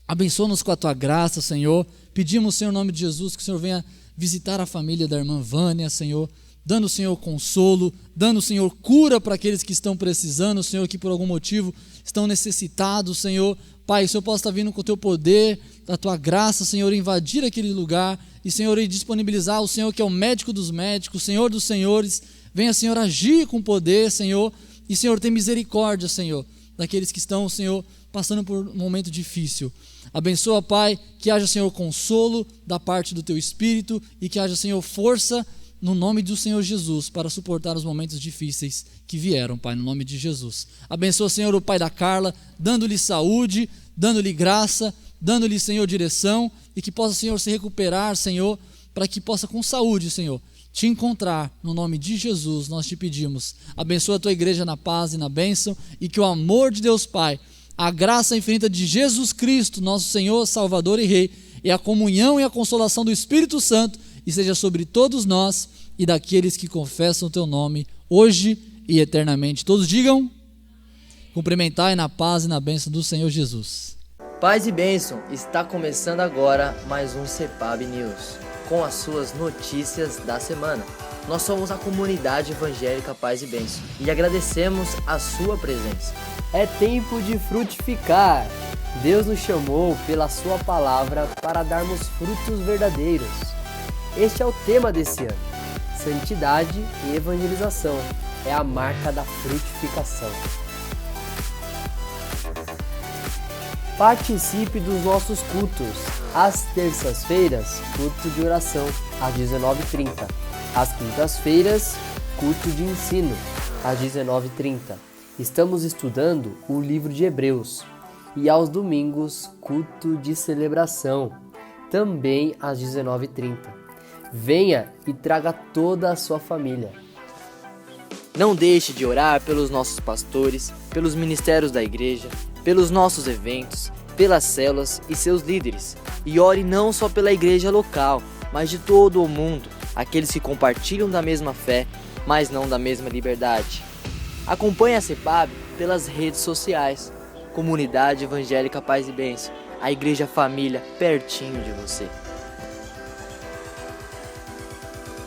Speaker 1: Abençoa-nos com a tua graça, Senhor. Pedimos, Senhor, em nome de Jesus, que o Senhor venha visitar a família da irmã Vânia, Senhor, dando, Senhor, consolo, dando, Senhor, cura para aqueles que estão precisando, Senhor, que por algum motivo estão necessitados, Senhor. Pai, o Senhor possa estar vindo com o teu poder, da tua graça, Senhor, invadir aquele lugar e, Senhor, e disponibilizar o Senhor que é o médico dos médicos, o Senhor dos senhores. Venha, Senhor, agir com poder, Senhor, e, Senhor, tem misericórdia, Senhor, daqueles que estão, Senhor, passando por um momento difícil. Abençoa, Pai, que haja, Senhor, consolo da parte do Teu Espírito e que haja, Senhor, força no nome do Senhor Jesus para suportar os momentos difíceis que vieram, Pai, no nome de Jesus. Abençoa, Senhor, o pai da Carla, dando-lhe saúde, dando-lhe graça, dando-lhe, Senhor, direção e que possa, Senhor, se recuperar, Senhor, para que possa com saúde, Senhor, te encontrar, no nome de Jesus, nós te pedimos. Abençoa a tua igreja na paz e na bênção e que o amor de Deus Pai, a graça infinita de Jesus Cristo, nosso Senhor, Salvador e Rei, e a comunhão e a consolação do Espírito Santo, e seja sobre todos nós e daqueles que confessam o teu nome, hoje e eternamente. Todos digam, cumprimentai na paz e na bênção do Senhor Jesus.
Speaker 2: Paz e bênção, está começando agora mais um CEPAB News, com as suas notícias da semana. Nós somos a comunidade evangélica Paz e Bênção e agradecemos a sua presença.
Speaker 3: É tempo de frutificar. Deus nos chamou pela sua palavra para darmos frutos verdadeiros. Este é o tema desse ano. Santidade e evangelização é a marca da frutificação. Participe dos nossos cultos. Às terças-feiras, culto de oração, às 19h30. Às quintas-feiras, culto de ensino, às 19h30. Estamos estudando o livro de Hebreus. E aos domingos, culto de celebração, também às 19h30. Venha e traga toda a sua família.
Speaker 2: Não deixe de orar pelos nossos pastores, pelos ministérios da igreja, pelos nossos eventos, pelas células e seus líderes. E ore não só pela igreja local, mas de todo o mundo, aqueles que compartilham da mesma fé, mas não da mesma liberdade. Acompanhe a CEPAB pelas redes sociais. Comunidade Evangélica Paz e Bênção, a Igreja Família pertinho de você.